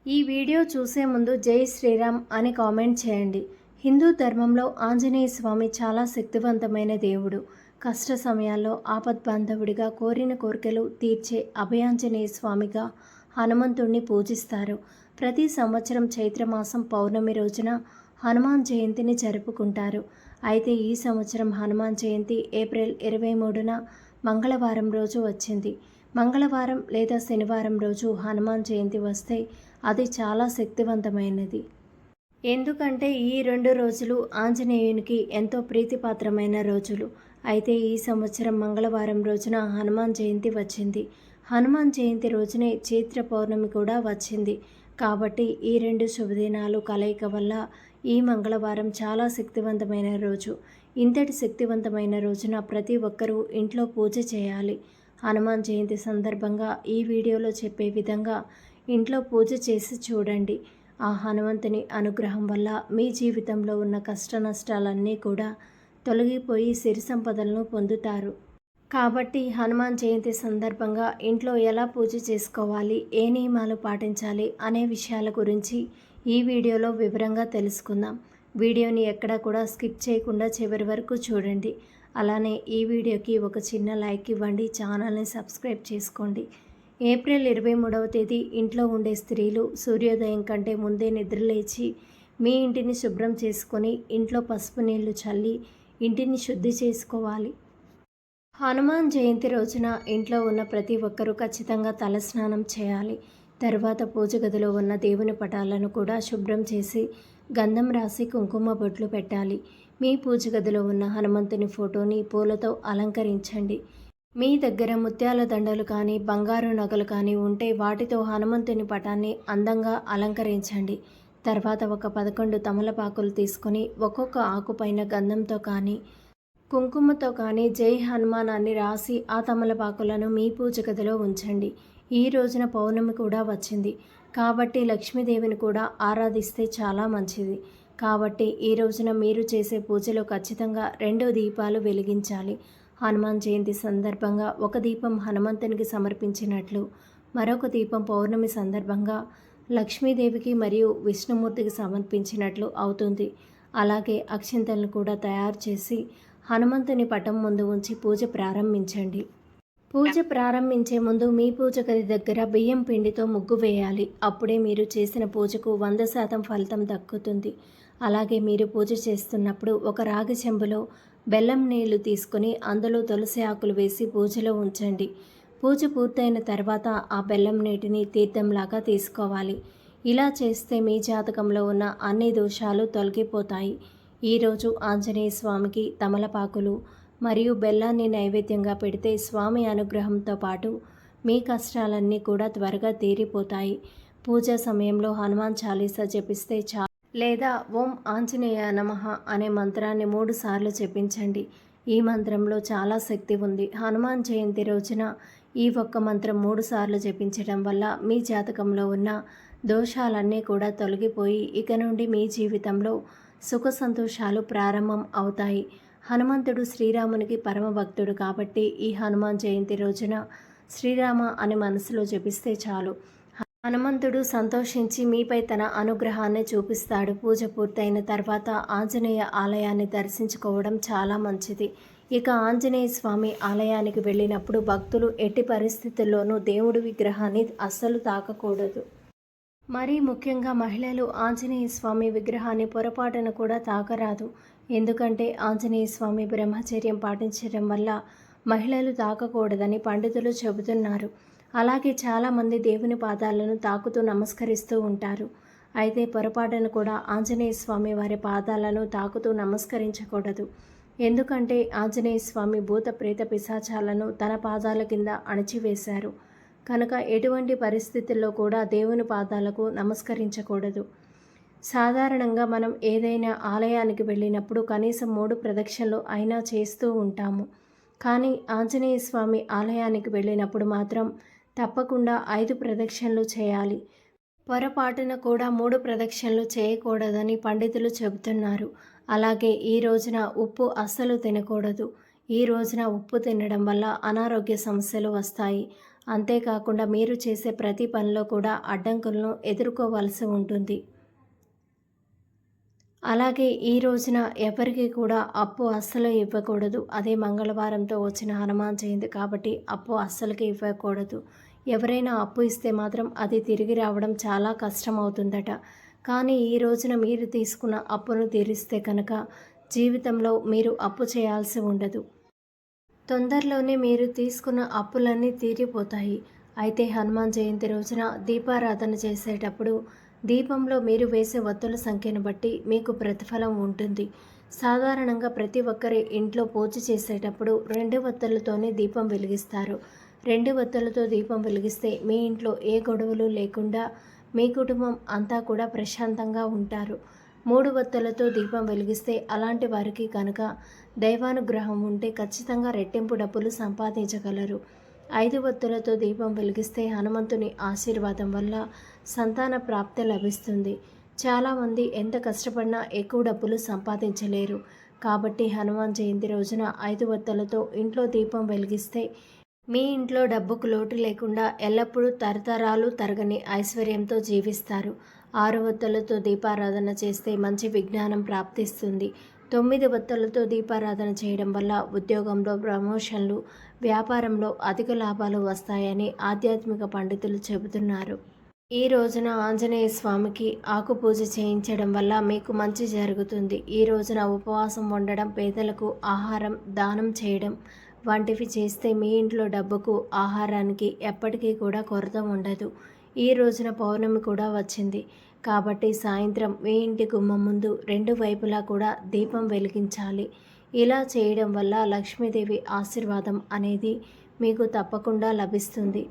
ఈ వీడియో చూసే ముందు జై శ్రీరామ్ అని కామెంట్ చేయండి. హిందూ ధర్మంలో ఆంజనేయ స్వామి చాలా శక్తివంతమైన దేవుడు. కష్ట సమయాల్లో ఆపద్బాంధవుడిగా కోరిన కోరికలు తీర్చే అభయాంజనేయ స్వామిగా హనుమంతుణ్ణి పూజిస్తారు. ప్రతి సంవత్సరం చైత్రమాసం పౌర్ణమి రోజున హనుమాన్ జయంతిని జరుపుకుంటారు. అయితే ఈ సంవత్సరం హనుమాన్ జయంతి ఏప్రిల్ 23న మంగళవారం రోజు వచ్చింది. మంగళవారం లేదా శనివారం రోజు హనుమాన్ జయంతి వస్తే అది చాలా శక్తివంతమైనది. ఎందుకంటే ఈ 2 రోజులు ఆంజనేయునికి ఎంతో ప్రీతిపాత్రమైన రోజులు. అయితే ఈ సంవత్సరం మంగళవారం రోజున హనుమాన్ జయంతి వచ్చింది. హనుమాన్ జయంతి రోజునే చైత్ర పౌర్ణమి కూడా వచ్చింది. కాబట్టి ఈ 2 శుభదినాలు కలయిక వల్ల ఈ మంగళవారం చాలా శక్తివంతమైన రోజు. ఇంతటి శక్తివంతమైన రోజున ప్రతి ఒక్కరూ ఇంట్లో పూజ చేయాలి. హనుమాన్ జయంతి సందర్భంగా ఈ వీడియోలో చెప్పే విధంగా ఇంట్లో పూజ చేసి చూడండి. ఆ హనుమంతుని అనుగ్రహం వల్ల మీ జీవితంలో ఉన్న కష్ట నష్టాలన్నీ కూడా తొలగిపోయి సిరి సంపదలను పొందుతారు. కాబట్టి హనుమాన్ జయంతి సందర్భంగా ఇంట్లో ఎలా పూజ చేసుకోవాలి, ఏ నియమాలు పాటించాలి అనే విషయాల గురించి ఈ వీడియోలో వివరంగా తెలుసుకుందాం. వీడియోని ఎక్కడా కూడా స్కిప్ చేయకుండా చివరి వరకు చూడండి. అలానే ఈ వీడియోకి ఒక చిన్న లైక్ ఇవ్వండి, ఛానల్ని సబ్స్క్రైబ్ చేసుకోండి. ఏప్రిల్ 23వ తేదీ ఇంట్లో ఉండే స్త్రీలు సూర్యోదయం కంటే ముందే నిద్రలేచి మీ ఇంటిని శుభ్రం చేసుకొని ఇంట్లో పసుపు నీళ్లు చల్లి ఇంటిని శుద్ధి చేసుకోవాలి. హనుమాన్ జయంతి రోజున ఇంట్లో ఉన్న ప్రతి ఒక్కరూ ఖచ్చితంగా తలస్నానం చేయాలి. తర్వాత పూజ గదిలో ఉన్న దేవుని పటాలను కూడా శుభ్రం చేసి గంధం రాసి కుంకుమ బొట్లు పెట్టాలి. మీ పూజ గదిలో ఉన్న హనుమంతుని ఫోటోని పూలతో అలంకరించండి. మీ దగ్గర ముత్యాల దండలు కానీ బంగారు నగలు కానీ ఉంటే వాటితో హనుమంతుని పటాన్ని అందంగా అలంకరించండి. తర్వాత ఒక 11 తమలపాకులు తీసుకొని ఒక్కొక్క ఆకుపైన గంధంతో కానీ కుంకుమతో కానీ జై హనుమాన్ అని రాసి ఆ తమలపాకులను మీ పూజ గదిలో ఉంచండి. ఈ రోజున పౌర్ణమి కూడా వచ్చింది కాబట్టి లక్ష్మీదేవిని కూడా ఆరాధిస్తే చాలా మంచిది. కాబట్టి ఈ రోజున మీరు చేసే పూజలో ఖచ్చితంగా 2 దీపాలు వెలిగించాలి. హనుమాన్ జయంతి సందర్భంగా ఒక దీపం హనుమంతునికి సమర్పించినట్లు, మరొక దీపం పౌర్ణమి సందర్భంగా లక్ష్మీదేవికి మరియు విష్ణుమూర్తికి సమర్పించినట్లు అవుతుంది. అలాగే అక్షింతలను కూడా తయారు చేసి హనుమంతుని పటం ముందు ఉంచి పూజ ప్రారంభించండి. పూజ ప్రారంభించే ముందు మీ పూజ గది దగ్గర బియ్యం పిండితో ముగ్గు వేయాలి. అప్పుడే మీరు చేసిన పూజకు 100% ఫలితం దక్కుతుంది. అలాగే మీరు పూజ చేస్తున్నప్పుడు ఒక రాగి చెంబులో బెల్లం నీళ్లు తీసుకుని అందులో తులసి ఆకులు వేసి పూజలో ఉంచండి. పూజ పూర్తయిన తర్వాత ఆ బెల్లం నీటిని తీర్థంలాగా తీసుకోవాలి. ఇలా చేస్తే మీ జాతకంలో ఉన్న అన్ని దోషాలు తొలగిపోతాయి. ఈరోజు ఆంజనేయ స్వామికి తమలపాకులు మరియు బెల్లాన్ని నైవేద్యంగా పెడితే స్వామి అనుగ్రహంతో పాటు మీ కష్టాలన్నీ కూడా త్వరగా తీరిపోతాయి. పూజా సమయంలో హనుమాన్ చాలీసా జపిస్తే లేదా ఓం ఆంజనేయ నమః అనే మంత్రాన్ని 3 సార్లు జపించండి. ఈ మంత్రంలో చాలా శక్తి ఉంది. హనుమాన్ జయంతి రోజున ఈ ఒక్క మంత్రం 3 సార్లు జపించడం వల్ల మీ జాతకంలో ఉన్న దోషాలన్నీ కూడా తొలగిపోయి ఇక నుండి మీ జీవితంలో సుఖ సంతోషాలు ప్రారంభం అవుతాయి. హనుమంతుడు శ్రీరామునికి పరమ భక్తుడు కాబట్టి ఈ హనుమాన్ జయంతి రోజున శ్రీరామ అని మనసులో జపిస్తే చాలు. హనుమంతుడు సంతోషించి మీపై తన అనుగ్రహాన్ని చూపిస్తాడు. పూజ పూర్తయిన తర్వాత ఆంజనేయ ఆలయాన్ని దర్శించుకోవడం చాలా మంచిది. ఇక ఆంజనేయ స్వామి ఆలయానికి వెళ్ళినప్పుడు భక్తులు ఎట్టి పరిస్థితుల్లోనూ దేవుడి విగ్రహాన్ని అస్సలు తాకకూడదు. మరీ ముఖ్యంగా మహిళలు ఆంజనేయ స్వామి విగ్రహాన్ని పొరపాటున కూడా తాకరాదు. ఎందుకంటే ఆంజనేయ స్వామి బ్రహ్మచర్యం పాటించడం వల్ల మహిళలు తాకకూడదని పండితులు చెబుతున్నారు. అలాగే చాలామంది దేవుని పాదాలను తాకుతూ నమస్కరిస్తూ ఉంటారు. అయితే పొరపాటును కూడా ఆంజనేయ స్వామి వారి పాదాలను తాకుతూ నమస్కరించకూడదు. ఎందుకంటే ఆంజనేయ స్వామి భూత ప్రేత పిశాచాలను తన పాదాల కింద అణచివేశారు. కనుక ఎటువంటి పరిస్థితుల్లో కూడా దేవుని పాదాలకు నమస్కరించకూడదు. సాధారణంగా మనం ఏదైనా ఆలయానికి వెళ్ళినప్పుడు కనీసం 3 ప్రదక్షిణలు అయినా చేస్తూ ఉంటాము. కానీ ఆంజనేయ స్వామి ఆలయానికి వెళ్ళినప్పుడు మాత్రం తప్పకుండా 5 ప్రదక్షిణలు చేయాలి. పొరపాటున కూడా 3 ప్రదక్షిణలు చేయకూడదని పండితులు చెబుతున్నారు. అలాగే ఈ రోజున ఉప్పు అస్సలు తినకూడదు. ఈ రోజున ఉప్పు తినడం వల్ల అనారోగ్య సమస్యలు వస్తాయి. అంతేకాకుండా మీరు చేసే ప్రతి పనిలో కూడా అడ్డంకులను ఎదుర్కోవాల్సి ఉంటుంది. అలాగే ఈ రోజున ఎవరికి కూడా అప్పు అస్సలు ఇవ్వకూడదు. అదే మంగళవారంతో వచ్చిన హనుమాన్ జయంతి కాబట్టి అప్పు అస్సలకి ఇవ్వకూడదు. ఎవరైనా అప్పు ఇస్తే మాత్రం అది తిరిగి రావడం చాలా కష్టమవుతుందట. కానీ ఈ రోజున మీరు తీసుకున్న అప్పును తీరిస్తే కనుక జీవితంలో మీరు అప్పు చేయాల్సి ఉండదు. తొందరలోనే మీరు తీసుకున్న అప్పులన్నీ తీరిపోతాయి. అయితే హనుమాన్ జయంతి రోజున దీపారాధన చేసేటప్పుడు దీపంలో మీరు వేసే ఒత్తుల సంఖ్యను బట్టి మీకు ప్రతిఫలం ఉంటుంది. సాధారణంగా ప్రతి ఒక్కరి ఇంట్లో పూజ చేసేటప్పుడు 2 ఒత్తులతోనే దీపం వెలిగిస్తారు. 2 ఒత్తులతో దీపం వెలిగిస్తే మీ ఇంట్లో ఏ గొడవలు లేకుండా మీ కుటుంబం అంతా కూడా ప్రశాంతంగా ఉంటారు. 3 ఒత్తులతో దీపం వెలిగిస్తే అలాంటి వారికి కనుక దైవానుగ్రహం ఉంటే ఖచ్చితంగా రెట్టింపు డబ్బులు సంపాదించగలరు. 5 ఒత్తులతో దీపం వెలిగిస్తే హనుమంతుని ఆశీర్వాదం వల్ల సంతాన ప్రాప్తి లభిస్తుంది. చాలామంది ఎంత కష్టపడినా ఎక్కువ డబ్బులు సంపాదించలేరు. కాబట్టి హనుమాన్ జయంతి రోజున 5 ఒత్తులతో ఇంట్లో దీపం వెలిగిస్తే మీ ఇంట్లో డబ్బుకు లోటు లేకుండా ఎల్లప్పుడూ తరతరాలు తరగని ఐశ్వర్యంతో జీవిస్తారు. 6 ఒత్తులతో దీపారాధన చేస్తే మంచి విజ్ఞానం ప్రాప్తిస్తుంది. 9 ఒత్తులతో దీపారాధన చేయడం వల్ల ఉద్యోగంలో ప్రమోషన్లు, వ్యాపారంలో అధిక లాభాలు వస్తాయని ఆధ్యాత్మిక పండితులు చెబుతున్నారు. ఈ రోజున ఆంజనేయ స్వామికి ఆకు పూజ చేయించడం వల్ల మీకు మంచి జరుగుతుంది. ఈ రోజున ఉపవాసం ఉండడం, పేదలకు ఆహారం దానం చేయడం వంటివి చేస్తే మీ ఇంట్లో డబ్బుకు, ఆహారానికి ఎప్పటికీ కూడా కొరత ఉండదు. ఈ రోజున పౌర్ణమి కూడా వచ్చింది కాబట్టి సాయంత్రం మీ ఇంటి గుమ్మం ముందు 2 వైపులా కూడా దీపం వెలిగించాలి. ఇలా చేయడం వల్ల లక్ష్మీదేవి ఆశీర్వాదం అనేది మీకు తప్పకుండా లభిస్తుంది.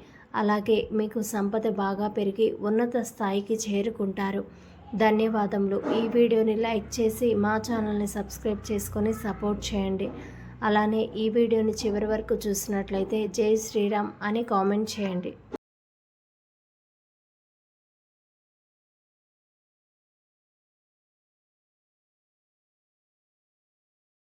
అలాగే మీకు సంపద బాగా పెరిగి ఉన్నత స్థాయికి చేరుకుంటారు. ధన్యవాదములు. ఈ వీడియోని లైక్ చేసి మా ఛానల్ని సబ్స్క్రైబ్ చేసుకొని సపోర్ట్ చేయండి. అలానే ఈ వీడియోని చివరి వరకు చూసినట్లయితే జై శ్రీరామ్ అని కామెంట్ చేయండి.